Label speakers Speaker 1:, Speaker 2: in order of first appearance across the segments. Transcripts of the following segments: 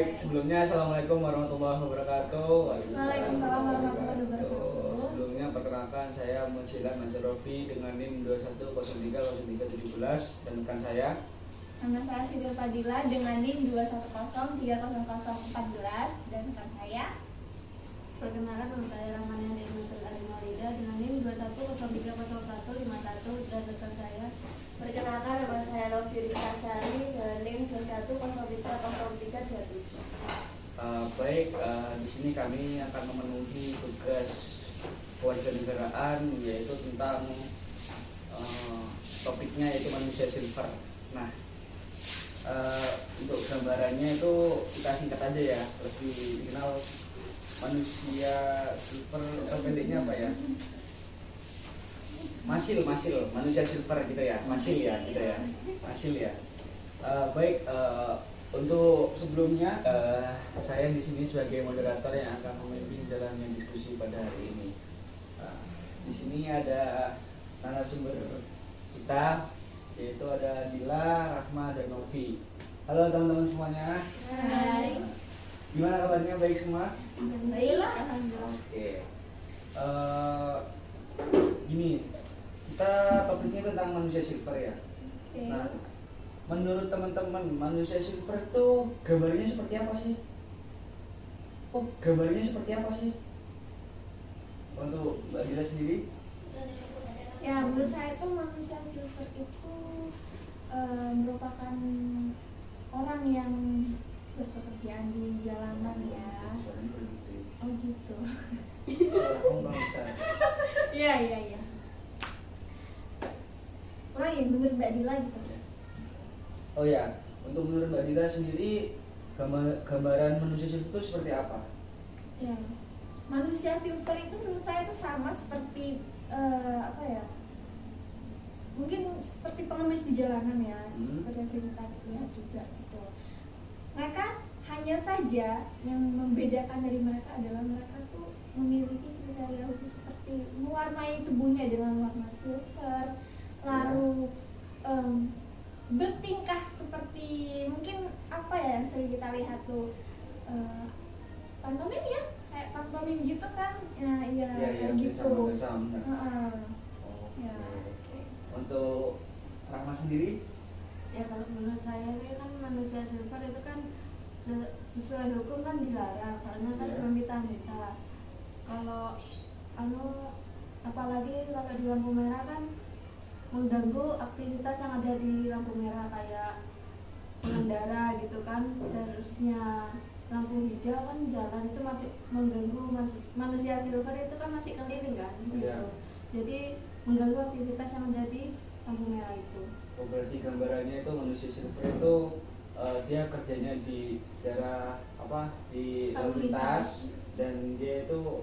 Speaker 1: Sebelumnya, Assalamualaikum warahmatullahi wabarakatuh.
Speaker 2: Waalaikumsalam warahmatullahi wabarakatuh.
Speaker 1: Sebelumnya, perkenalkan saya Mujilan Masyarafi dengan NIM 21030317 dan rekan saya.
Speaker 2: Nama saya Siti Fadila dengan NIM 210300014 dan rekan saya.
Speaker 3: Perkenalkan, nama saya Rahmania Nimatul Alimorida dengan NIM 210300151 dan rekan saya.
Speaker 4: Perkenalkan, nama saya Novi Rizka Sari dengan NIM 210300327.
Speaker 1: Baik, di sini kami akan memenuhi tugas kewarganegaraan, yaitu tentang topiknya yaitu manusia silver. Nah, untuk gambarannya itu kita singkat aja ya, lebih dikenal manusia silver atau pendeknya apa ya? Masil, manusia silver gitu ya, masil ya, gitu ya, masil ya. Baik, untuk sebelumnya saya di sini sebagai moderator yang akan memimpin jalannya diskusi pada hari ini. Di sini ada narasumber kita, yaitu ada Dila, Rahma, dan Novi. Halo teman-teman semuanya.
Speaker 2: Hai.
Speaker 1: Gimana kabarnya? Baik semua?
Speaker 2: Baiklah.
Speaker 1: Oke. Gini, kita topiknya tentang manusia silver ya. Nah, menurut teman-teman, manusia silver itu gambarnya seperti apa sih? Gambarnya seperti apa sih? Untuk Mbak Dila sendiri?
Speaker 2: Ya, menurut saya itu manusia silver itu merupakan orang yang berpekerjaan di jalanan ya. Oh gitu. Iya. Orang yang menurut Mbak Dila gitu.
Speaker 1: Oh ya, untuk menurut Mbak Dila sendiri gambaran manusia silver itu seperti apa?
Speaker 2: Ya, manusia silver itu menurut saya itu sama seperti apa ya? Mungkin seperti pengemis di jalanan ya, seperti yang saya tadi lihat juga gitu. Mereka hanya saja yang membedakan dari mereka adalah mereka tuh memiliki kriteria khusus seperti mewarnai tubuhnya dengan warna silver, lalu bertingkah seperti mungkin apa ya yang sering kita lihat tuh pantomim ya, kayak pantomim gitu kan ya,
Speaker 1: Iya,
Speaker 2: gitu.
Speaker 1: sama.
Speaker 2: Ya.
Speaker 1: Untuk Rahma sendiri?
Speaker 3: Ya, kalau menurut saya ini kan manusia silver itu kan sesuai hukum kan dilarang, soalnya kan wanita. Kalau apalagi kalau di lampu merah kan mengganggu aktivitas yang ada di lampu merah kayak pengendara gitu kan. Seharusnya lampu hijau kan jalan itu masih mengganggu manusia silver itu kan masih keliling kan di situ. Jadi mengganggu aktivitas yang ada di lampu merah itu.
Speaker 1: Oh, berarti gambarannya itu manusia silver itu dia kerjanya di daerah di lalu lintas, dan dia itu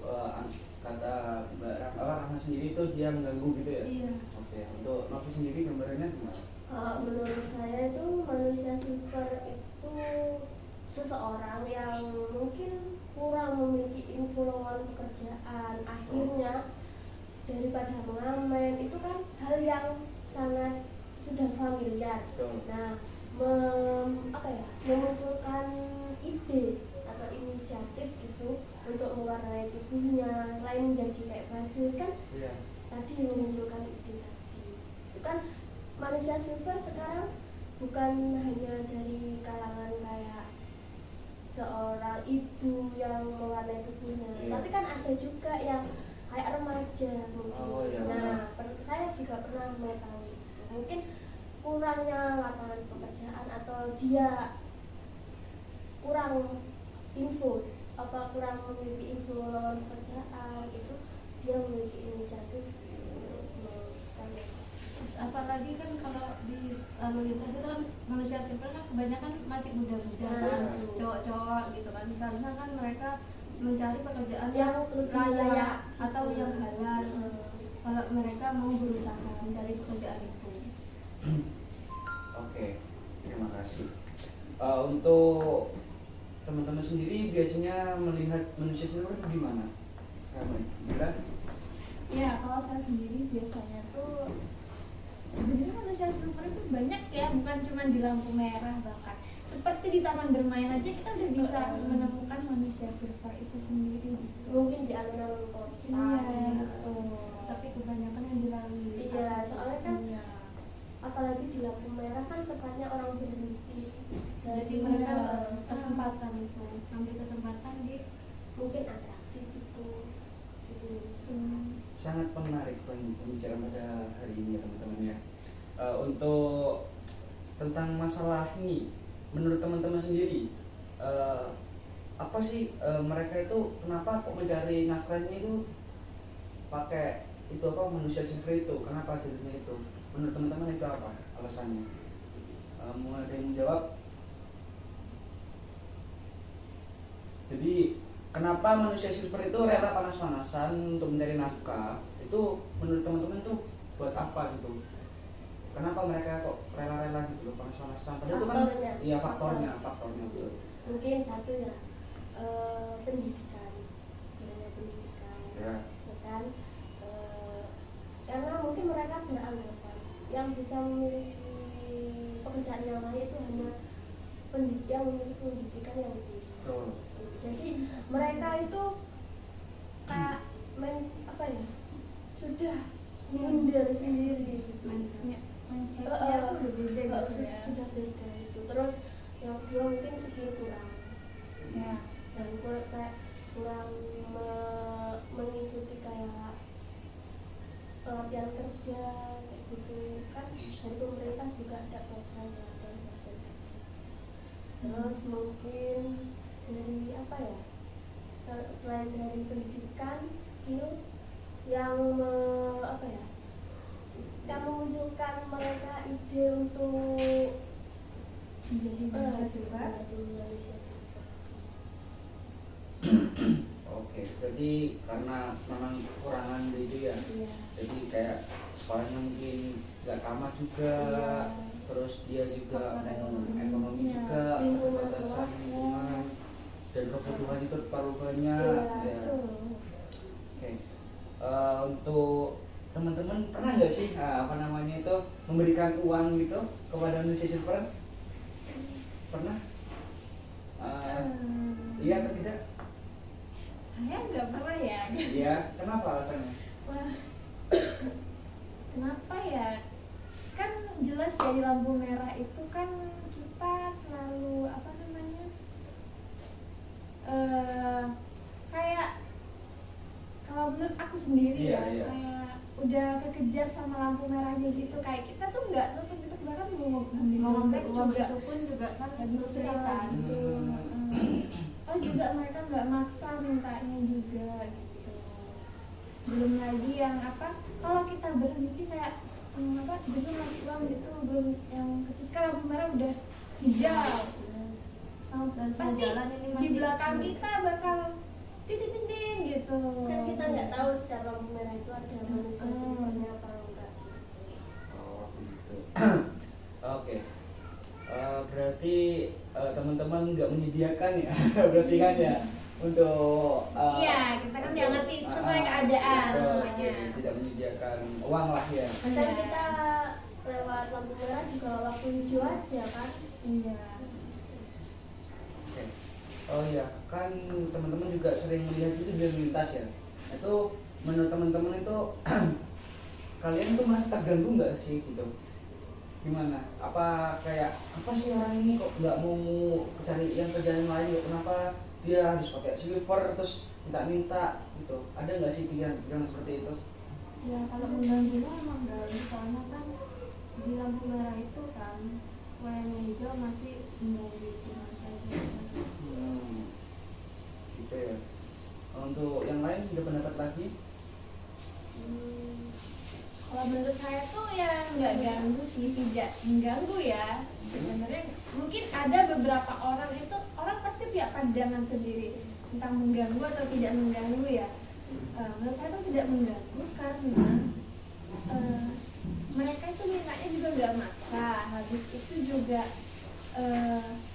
Speaker 1: kata Mbak Rahma sendiri itu dia mengganggu gitu ya?
Speaker 3: Iya.
Speaker 1: Oke, untuk Novi sendiri gambarannya gimana?
Speaker 4: Menurut saya itu manusia silver itu seseorang yang mungkin kurang memiliki info lowongan pekerjaan. Akhirnya daripada mengamen itu kan hal yang sangat sudah familiar. Nah, memunculkan ide atau inisiatif gitu untuk mewarnai tubuhnya selain menjadi kayak badut kan. Tadi memunculkan ide tadi itu kan manusia silver sekarang bukan hanya dari kalangan kayak seorang ibu yang mewarnai tubuhnya, tapi kan ada juga yang kayak remaja mungkin. Nah, saya juga pernah mengetahui itu. Mungkin kurangnya lapangan pekerjaan atau dia kurang info kurang memiliki info lowongan pekerjaan, itu dia memiliki inisiatif
Speaker 3: Terus apalagi kan kalau di lalu lintas itu kan manusia silver kan kebanyakan masih muda-muda kan, cowok-cowok gitu kan. Seharusnya kan mereka mencari pekerjaan yang layak atau yang halal. Kalau mereka mau berusaha mencari pekerjaan itu.
Speaker 1: Oke, terima kasih. Untuk teman-teman sendiri biasanya melihat manusia silver itu di mana? Gila?
Speaker 2: Ya, kalau saya sendiri biasanya tuh sebenarnya manusia silver itu banyak ya, bukan cuma di lampu merah, bahkan seperti di taman bermain aja kita udah bisa menemukan manusia silver itu sendiri gitu.
Speaker 4: Mungkin di alun-alun kota.
Speaker 2: Iya,
Speaker 4: gitu.
Speaker 3: Tapi kebanyakan yang dilalui
Speaker 4: Iya, soalnya kan
Speaker 2: Iya.
Speaker 4: apalagi di lampu merah kan tempatnya orang berhenti.
Speaker 3: jadi
Speaker 4: Jadi
Speaker 3: mereka
Speaker 4: mereka
Speaker 3: kesempatan itu ambil kesempatan di
Speaker 4: mungkin atraksi gitu.
Speaker 1: Sangat menarik pembicaraan pada hari ini ya teman-teman ya. Untuk tentang masalah ini, menurut teman-teman sendiri, apa sih mereka itu kenapa kok mencari nafkahnya itu pakai itu apa manusia silver itu? Kenapa jadinya itu? Menurut teman-teman itu apa alasannya? Mau ada yang menjawab? Jadi kenapa manusia silver itu rela panas-panasan untuk mencari nafkah? Itu menurut teman-teman itu buat apa gitu? Kenapa mereka kok rela-rela gitu loh panas-panasan? Padahal itu kan
Speaker 4: Faktornya.
Speaker 1: iya faktornya betul.
Speaker 4: Mungkin satu ya pendidikan, adanya pendidikan,
Speaker 1: Ya.
Speaker 4: kan? Karena mungkin mereka beranggapan yang bisa memiliki pekerjaan yang lain itu hanya yang memiliki pendidikan yang tinggi.
Speaker 1: Betul.
Speaker 4: Jadi mereka itu kayak apa ya, sudah minder sendiri gitu.
Speaker 2: Ya, mindsetnya tuh udah beda gitu ya.
Speaker 4: Sudah beda itu. Terus yang kedua mungkin skill kurang.
Speaker 2: Ya.
Speaker 4: Dan kurang mengikuti kayak pelatihan kerja kayak gitu kan, dari pemerintah juga ada program pelatihan kerja. Terus mungkin dari apa ya, selain dari pendidikan, skill yang apa ya, yang memunculkan mereka ide untuk
Speaker 2: Menjadi manusia silver.
Speaker 4: menjadi manusia silver.
Speaker 1: Oke, berarti karena memang kekurangan itu ya.
Speaker 4: Iya.
Speaker 1: Jadi kayak sekolahnya mungkin nggak tamat juga,
Speaker 4: Iya.
Speaker 1: terus dia juga
Speaker 2: Faktor
Speaker 1: ekonomi
Speaker 2: ekonomi,
Speaker 1: juga,
Speaker 4: lingkungan
Speaker 1: keterbatasan
Speaker 4: keluarga.
Speaker 1: lingkungan dan kebutuhan itu terlalu banyak.
Speaker 4: Iya,
Speaker 1: Ya.
Speaker 4: betul.
Speaker 1: Oke, untuk teman-teman pernah nggak sih apa namanya itu memberikan uang gitu kepada manusia silver? Pernah? Iya atau tidak?
Speaker 2: Saya nggak pernah ya.
Speaker 1: Iya, kenapa alasannya?
Speaker 2: Wah, kenapa ya? Kan jelas ya di lampu merah itu kan kita selalu apa namanya, kayak kalau menurut aku sendiri
Speaker 1: Iya,
Speaker 2: ya,
Speaker 1: iya.
Speaker 2: kayak udah kekejar sama lampu merahnya gitu. Kayak kita tuh nggak nutup itu, bahkan mau ngambil
Speaker 3: mau
Speaker 2: dompet
Speaker 3: ngambil uang
Speaker 2: juga
Speaker 3: itu pun juga kan
Speaker 2: nggak bisa
Speaker 3: kesulitan.
Speaker 2: gitu. Oh juga mereka nggak maksa mintanya juga gitu. Belum lagi yang apa, kalau kita berhenti kayak apa, belum ngasih uang gitu, belum yang ketika lampu merah udah hijau, pasti
Speaker 3: jalan ini
Speaker 2: di
Speaker 3: masih
Speaker 2: belakang kita bakal titin gitu.
Speaker 4: Kan kita nggak tahu secara lampu merah itu ada manusia silvernya apa enggak.
Speaker 1: Oh gitu. Oke. Berarti teman-teman nggak menyediakan ya, berarti kan ya untuk
Speaker 2: Iya, kita kan nggak ngerti sesuai keadaan
Speaker 1: betul,
Speaker 2: semuanya.
Speaker 1: jadi tidak menyediakan uang lah ya.
Speaker 4: Dan
Speaker 2: Iya.
Speaker 4: kita lewat lampu merah juga waktu hijau aja kan.
Speaker 2: Iya.
Speaker 1: Oke. Oh iya, kan teman-teman juga sering melihat itu di lalu lintas ya. Itu menurut teman-teman itu kalian tuh merasa terganggu nggak sih gitu? Gimana? Apa kayak apa sih orang ini kok nggak mau cari yang kerjaan lain? Kok kenapa dia harus pakai silver terus minta-minta gitu? Ada nggak sih pikiran seperti itu?
Speaker 3: Ya kalau mengganggu emang ganggu, soalnya kan di lampu merah itu kan warna hijau masih mengganggu manusia silver.
Speaker 1: Gitu ya. Untuk yang lain ada pendapat lagi?
Speaker 2: Kalau menurut saya tuh ya nggak ganggu sih, tidak mengganggu ya. Sebenarnya mungkin ada beberapa orang itu, orang pasti punya pandangan sendiri tentang mengganggu atau tidak mengganggu ya. Menurut saya tuh tidak mengganggu karena mereka itu mintanya juga nggak maksa. Habis itu juga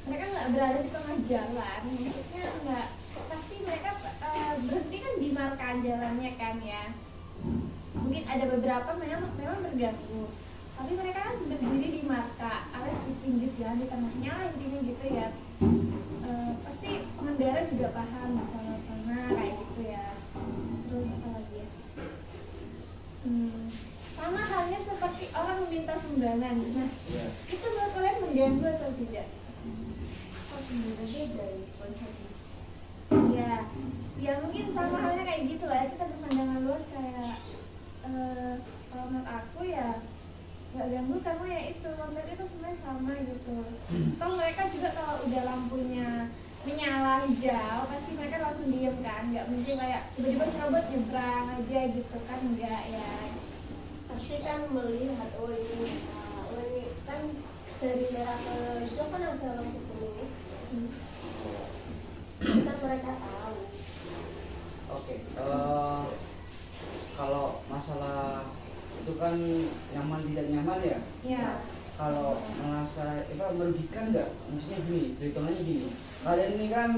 Speaker 2: mereka nggak berada di tengah jalan, maksudnya nggak, pasti mereka berhenti kan di marka jalannya kan ya. Mungkin ada beberapa memang terganggu. tapi mereka kan berdiri di marka alias di pinggir jalan di tengahnya lah intinya gitu ya. Pasti pengendara juga paham masalah karena kayak gitu ya. Terus apa lagi ya, sama halnya seperti orang meminta sumbangan. Nah, itu menurut kalian mengganggu atau tidak?
Speaker 3: Kok sebenarnya dari konsepnya
Speaker 2: Ya mungkin sama halnya kayak gitu lah ya, kita berpandangan luas kayak kalau menurut aku ya nggak ganggu karena ya itu konsepnya itu sebenarnya sama gitu. Toh mereka juga kalau udah lampunya menyala hijau pasti mereka langsung diem kan, nggak mungkin kayak tiba-tiba nyobot nyebrang aja gitu kan, enggak ya.
Speaker 4: Pasti kan melihat ini kan dari merah ke hijau kan ada lampu kuning. Kan mereka tahu.
Speaker 1: Oke, kalau masalah itu kan nyaman tidak nyaman ya.
Speaker 2: Iya.
Speaker 1: Nah, kalau merasa merugikan nggak? Maksudnya gini, hitungannya gini. Kalian ini kan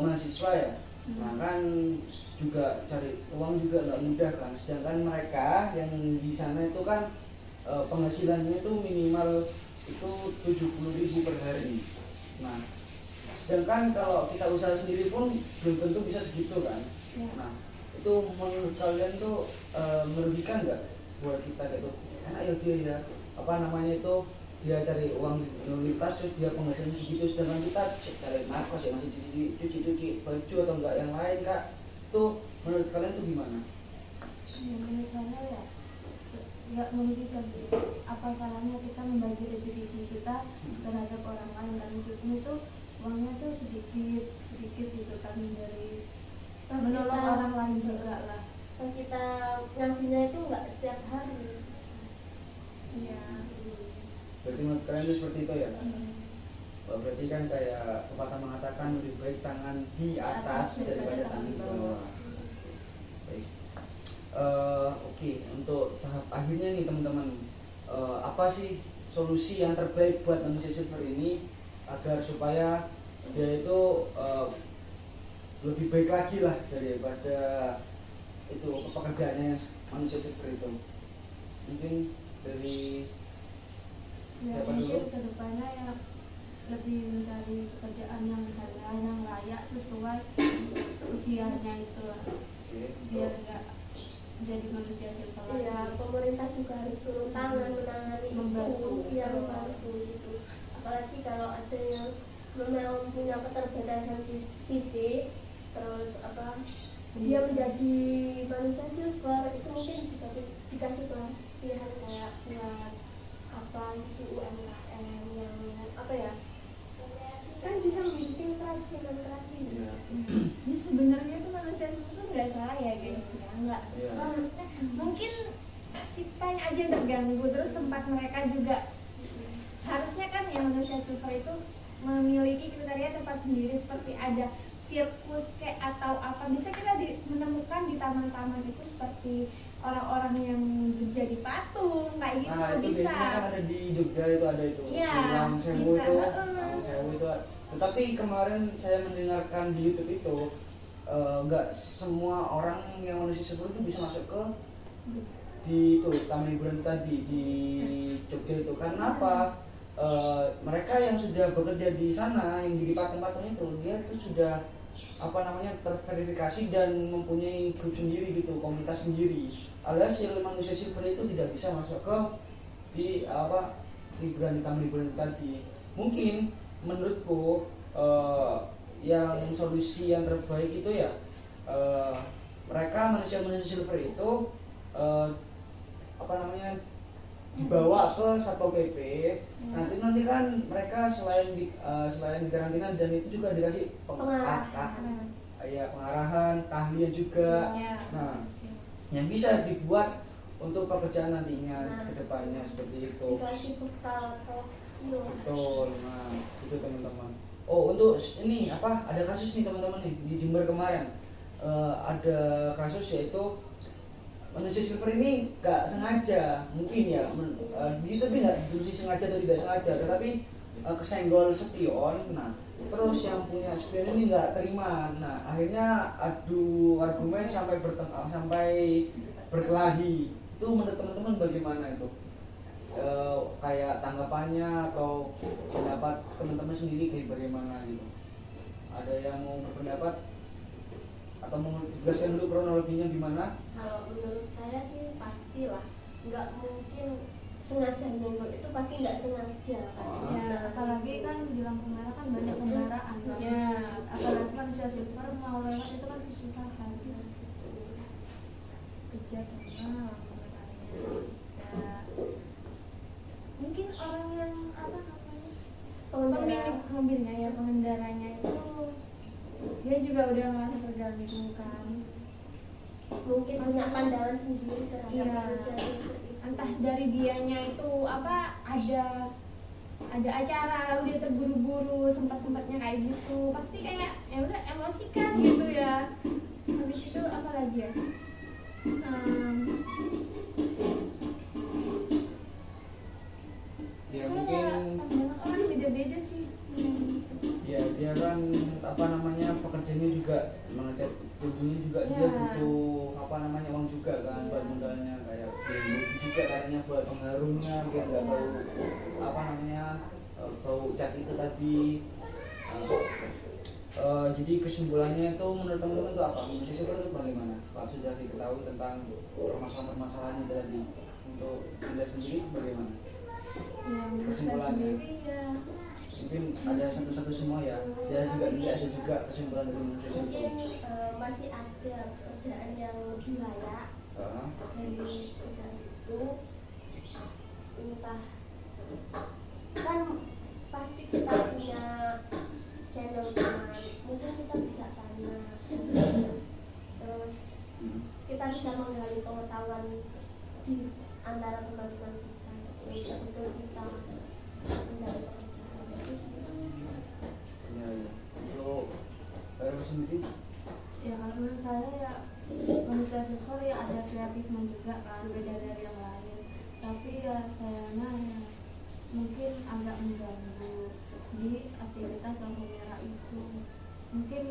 Speaker 1: mahasiswa ya, nah kan juga cari uang juga nggak mudah kan. Sedangkan mereka yang di sana itu kan penghasilannya itu minimal itu 70.000 per hari. Nah, sedangkan kalau kita usaha sendiri pun belum tentu bisa segitu kan. Nah, itu menurut kalian tuh merugikan nggak buat kita gitu? Kan ayo dia ya, dia cari uang lintas terus dia penghasilannya segitu, sedangkan kita cari nafas ya masih cuci baju atau enggak yang lain kak. Itu menurut kalian tuh gimana?
Speaker 3: Ya, menurut saya ya nggak merugikan sih. Apa salahnya kita membagi rezeki kita terhadap orang lain kan, maksudnya itu uangnya tuh sedikit gitu kan, dari menolong orang lain juga lah.
Speaker 4: Dan kita ngasihnya itu nggak setiap hari.
Speaker 2: Iya.
Speaker 1: Berarti menurut kalian itu seperti itu ya? Berarti kan kayak pepatah mengatakan lebih baik tangan di atas daripada tangan di bawah. Baik. Oke, untuk tahap akhirnya nih teman-teman, apa sih solusi yang terbaik buat manusia silver ini agar supaya dia itu lebih baik lagi lah daripada itu pekerjaannya manusia silver itu? Mungkin dari
Speaker 3: Ya
Speaker 1: siapa
Speaker 3: mungkin
Speaker 1: dulu?
Speaker 3: kedepannya ya lebih mencari pekerjaan yang halal, yang layak sesuai usianya itu lah, biar nggak jadi manusia silver lagi.
Speaker 4: Iya, pemerintah juga harus turun tangan menangani
Speaker 3: Membantu.
Speaker 4: itu, yang membantu gitu. Apalagi kalau ada yang memang punya keterbatasan fisik, terus dia menjadi manusia silver, itu mungkin juga dikasih pelatihan kayak buat UMKM yang kan bisa bikin kerajinan.
Speaker 1: Iya.
Speaker 2: Ini sebenarnya tuh manusia itu nggak salah ya guys ya, nggak.
Speaker 1: Iya.
Speaker 2: Maksudnya mungkin kitanya aja yang terganggu, terus tempat mereka juga harusnya kan ya manusia super itu memiliki kriteria tempat sendiri, seperti ada sirkus kayak atau apa, bisa kita menemukan di taman-taman itu seperti orang-orang yang jadi patung kayak gitu.
Speaker 1: Nah, itu
Speaker 2: bisa
Speaker 1: biasanya kan ada di Jogja itu ada itu.
Speaker 2: Iya,
Speaker 1: Di Lawang Sewu
Speaker 2: bisa.
Speaker 1: itu. Lawang Sewu itu. Tetapi kemarin saya mendengarkan di YouTube itu nggak semua orang yang manusia silver itu bisa masuk ke di itu taman hiburan tadi di Jogja itu. Karena apa? Mereka yang sudah bekerja di sana yang jadi patung-patung itu dia itu sudah terverifikasi dan mempunyai grup sendiri gitu, komunitas sendiri. Alias manusia silver itu tidak bisa masuk ke di hiburan taman hiburan tadi. Mungkin menurutku yang solusi yang terbaik itu ya mereka manusia silver itu dibawa ke Satpol PP. Nanti kan mereka selain di karantina dan itu juga dikasih pengarahan, keahlian juga. Nah, yang bisa dibuat untuk pekerjaan nantinya ke depannya seperti itu.
Speaker 4: Dikasih bekal
Speaker 1: Betul. Nah, itu teman-teman. Oh, untuk ini ada kasus nih teman-teman nih di Jember kemarin. Ada kasus yaitu manusia silver ini nggak sengaja, mungkin ya, tapi nggak berusaha sengaja atau tidak sengaja, tetapi kesenggol spion. Nah, terus yang punya spion ini nggak terima. Nah, akhirnya adu argumen sampai berkelahi. Itu menurut teman-teman bagaimana itu? kayak tanggapannya atau pendapat teman-teman sendiri kayak bagaimana gitu? Ada yang mau berpendapat atau mau dijelaskan dulu kronologinya gimana?
Speaker 4: Kalau menurut saya sih pastilah nggak mungkin sengaja nyenggol, itu pasti nggak sengaja kan.
Speaker 3: Ya, apalagi kan di lampu merah kan banyak kendaraan kan.
Speaker 2: Ya.
Speaker 3: Apalagi manusia silver mau lewat itu kan kesusahan.
Speaker 2: Kejar sama lampu merahnya. Ya. Mungkin orang yang apa namanya pemilik mobilnya ya, pengendaranya itu dia juga udah merasa terganggu kan.
Speaker 4: Mungkin punya pandangan sendiri terhadap
Speaker 2: Iya.
Speaker 4: manusia silver itu.
Speaker 2: Entah dari dianya itu apa, ada acara lalu dia terburu-buru, sempat-sempatnya kayak gitu, pasti kayak ya udah emosi kan gitu ya. Habis itu apa lagi ya,
Speaker 1: Ya
Speaker 2: soalnya
Speaker 1: mungkin
Speaker 2: pandangan orang beda-beda sih.
Speaker 1: ya dia kan apa namanya pekerjaannya juga mengecat tubuhnya juga, dia
Speaker 2: Ya.
Speaker 1: butuh apa namanya uang juga kan buat modalnya, kayak beli juga katanya buat pengharumnya biar nggak bau apa namanya bau cat itu tadi. Jadi kesimpulannya itu menurut teman-teman itu apa? Manusia silver itu bagaimana? Pak sudah diketahui tentang permasalahan-permasalahan itu tadi. Untuk Anda sendiri bagaimana?
Speaker 2: Ya, menurut saya
Speaker 1: Kesimpulannya.
Speaker 2: sendiri ya
Speaker 1: Mungkin ada satu-satu semua ya. Dia juga tidak ada juga kesimpulan dari manusia
Speaker 4: Mungkin
Speaker 1: silver.
Speaker 4: masih ada pekerjaan yang lebih layak dari pekerjaan itu. Entah, kan pasti kita punya channel teman, mungkin kita bisa tanya, terus kita bisa menggali pengetahuan di antara teman-teman kita untuk kita menggali pekerjaan itu.
Speaker 1: Ya, ya. Untuk Pak sendiri,
Speaker 3: Ya kalau menurut saya ya manusia silver ya ada kreatifnya juga kan, beda dari yang lain. Tapi ya sayangnya ya mungkin agak mengganggu di aktivitas lampu merah itu. Mungkin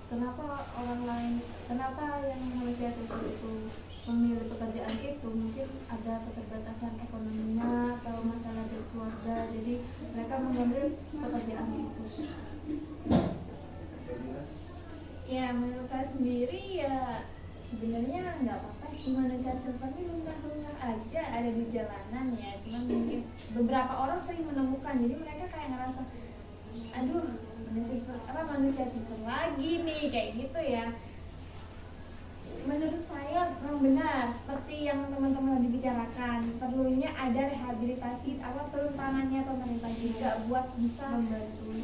Speaker 3: kenapa orang lain, kenapa yang manusia silver itu memilih pekerjaan itu, mungkin ada keterbatasan ekonominya atau masalah berkeluarga, jadi mereka mengambil pekerjaan itu.
Speaker 2: ya menurut saya sendiri ya sebenarnya nggak apa-apa sih, manusia silver ini lumrah-lumrah aja ada di jalanan ya, cuman mungkin beberapa orang sering menemukan, jadi mereka kayak ngerasa aduh manusia silver lagi nih kayak gitu ya. Menurut saya memang benar seperti yang teman-teman tadi bicarakan, perlunya ada rehabilitasi turun tangannya pemerintah juga buat bisa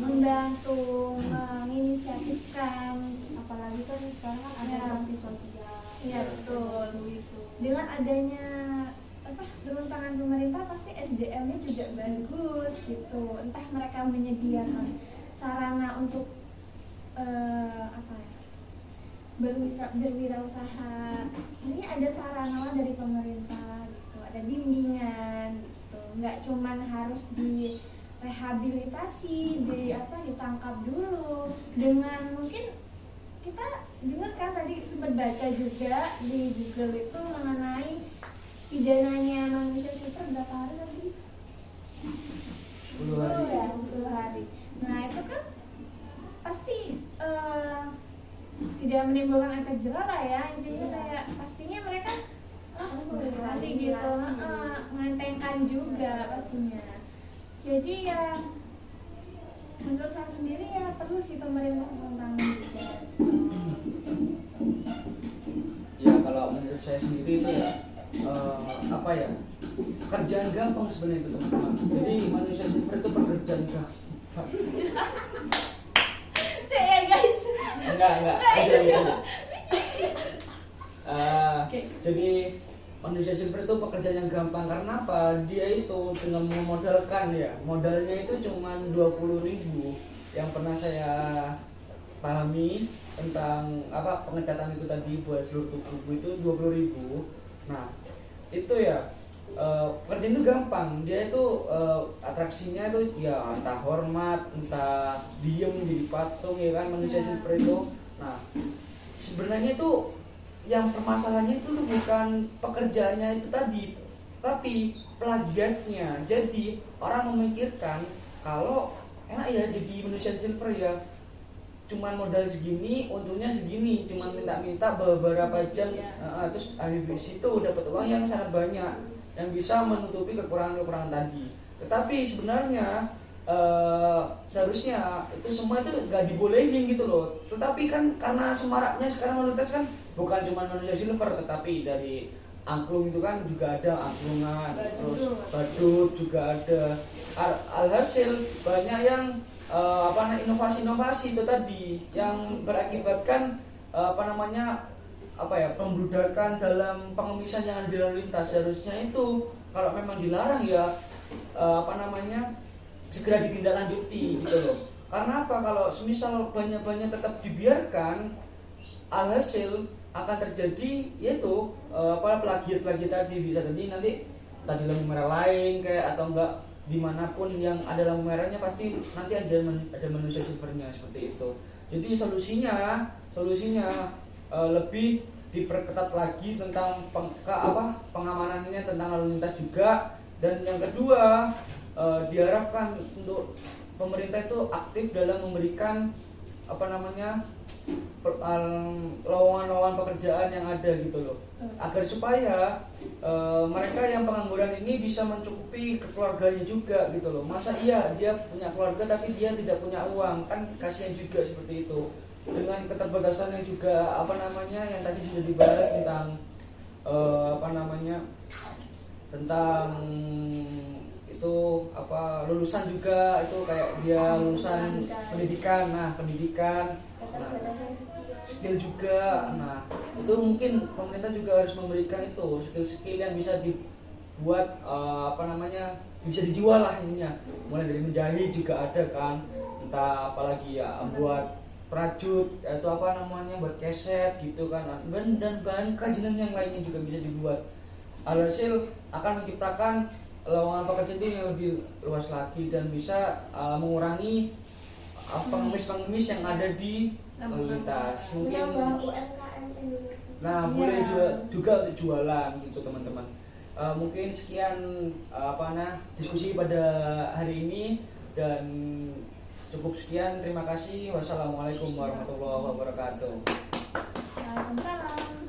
Speaker 2: membantu menginisiatifkan,
Speaker 3: Apalagi kan sekarang kan ada
Speaker 2: Ya.
Speaker 3: bakti sosial.
Speaker 2: ya betul.
Speaker 3: Gitu.
Speaker 2: Dengan adanya turun tangan pemerintah pasti SDM-nya juga bagus gitu, entah mereka menyediakan sarana untuk berwirausaha, ini ada sarana dari pemerintah gitu, ada bimbingan gitu, nggak cuman harus direhabilitasi, ditangkap dulu. Dengan mungkin kita dengar kan tadi sempat baca juga di Google itu mengenai pidananya manusia silver berapa hari tadi?
Speaker 1: 10 hari.
Speaker 2: Ya, 10 hari. Nah itu kan pasti tidak menimbulkan efek jerah lah ya, intinya kayak pastinya mereka 10 hari gitu, mengentengkan juga pastinya. Jadi ya menurut saya sendiri ya perlu sih pemerintah turun juga.
Speaker 1: Ya kalau menurut saya sendiri itu ya apa ya, pekerjaan gampang sebenarnya itu teman-teman. Jadi manusia silver itu pekerjaan gampang.
Speaker 2: Saya guys.
Speaker 1: Enggak aja. Jadi manusia silver itu pekerjaan yang gampang karena apa? Dia itu dengan memodalkan ya, modalnya itu cuma 20.000. Yang pernah saya pahami tentang pengecatan itu tadi buat seluruh tubuh itu 20.000. Nah itu ya pekerjaan itu gampang, dia itu atraksinya itu ya entah hormat, entah diem jadi patung ya kan manusia silver itu. Nah sebenarnya itu yang permasalahannya itu bukan pekerjaannya itu tadi, tapi plagiatnya. Jadi orang memikirkan kalau enak ya jadi manusia silver ya, cuman modal segini, untungnya segini, cuman minta-minta beberapa jam, terus habis itu dapat uang yang sangat banyak yang bisa menutupi kekurangan-kekurangan tadi. Tetapi sebenarnya seharusnya itu semua itu nggak dibolehin gitu loh. Tetapi kan karena semaraknya sekarang lalu lintas kan bukan cuma manusia silver, tetapi dari angklung itu kan juga ada angklungan, terus badut juga ada. Alhasil banyak yang inovasi-inovasi itu tadi yang berakibatkan pembludakan dalam pengemisan yang ada di lalu lintas. Seharusnya itu kalau memang dilarang ya segera ditindaklanjuti gitu loh. Karena apa? Kalau semisal banyak-banyak tetap dibiarkan, alhasil akan terjadi yaitu plagiat tadi. Bisa jadi nanti tadi lampu merah lain kayak atau enggak dimanapun yang ada lampu merahnya pasti nanti ada manusia silvernya seperti itu. Jadi solusinya lebih diperketat lagi tentang pengamanannya tentang lalu lintas juga. Dan yang kedua diharapkan untuk pemerintah itu aktif dalam memberikan lowongan-lowongan pekerjaan yang ada gitu loh, agar supaya mereka yang pengangguran ini bisa mencukupi keluarganya juga gitu loh. Masa iya dia punya keluarga tapi dia tidak punya uang, kan kasihan juga seperti itu. Dengan keterbatasan yang juga yang tadi sudah dibahas tentang tentang itu lulusan juga itu kayak dia lulusan pendidikan, skill juga. Nah itu mungkin pemerintah juga harus memberikan itu skill yang bisa dibuat bisa dijual lah ininya. Mulai dari menjahit juga ada kan, entah apalagi ya buat prajut atau buat keset gitu kan, dan bahan kerajinan yang lainnya juga bisa dibuat. Alhasil akan menciptakan lowongan pekerjaan itu yang lebih luas lagi dan bisa mengurangi pengemis-pengemis yang ada di lalu lintas. Mungkin
Speaker 4: UMKM Indonesia.
Speaker 1: Nah, boleh juga untuk jualan gitu teman-teman. Mungkin sekian diskusi pada hari ini dan cukup sekian. Terima kasih. Wassalamualaikum warahmatullahi wabarakatuh.
Speaker 2: Waalaikumsalam.